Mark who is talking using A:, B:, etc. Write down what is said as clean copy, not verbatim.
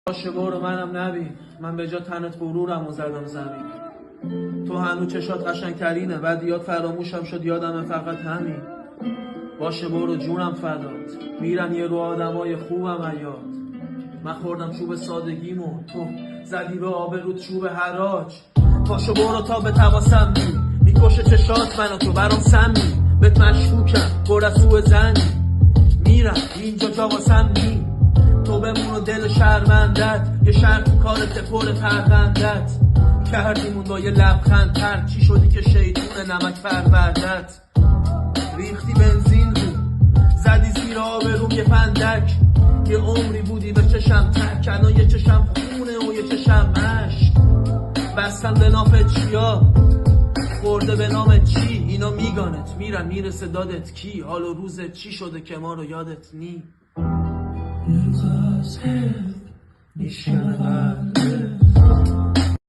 A: باشه برو منم نبین، من به جا تنت غرورم و زدم زمین. تو هنو چشات قشنگترینه، بعد یاد فراموشم شد یادم فقط همین. باشه برو جونم فدات، میرن یه رو آدمای خوبم یاد. من خوردم چوب سادگیمو، تو زدی به آبرود چوب حراج. پاشو برو تا به تواسم میکشه چشات منو، تو برام سمی بهت مشکوکم پر از سوء زنی. میرم اینجا جا واسم نی، تو بمون و دل شرمندت یه شرط کارت پر پروندت. کردیمون با یه لبخند تر، چی شدی که شیطون نمک پروردت. ریختی بنزین رو زدی زیر آبروم یه پندک، یه عمری بودی به چشم تک، الان یه چشم خونه و یه چشم عشق. بستن به نافت چیا خورده به نام چی، اینا میگانت میرن میرسه دادت کی. حال و روزت چی شده که ما رو یادت نی. میشکنه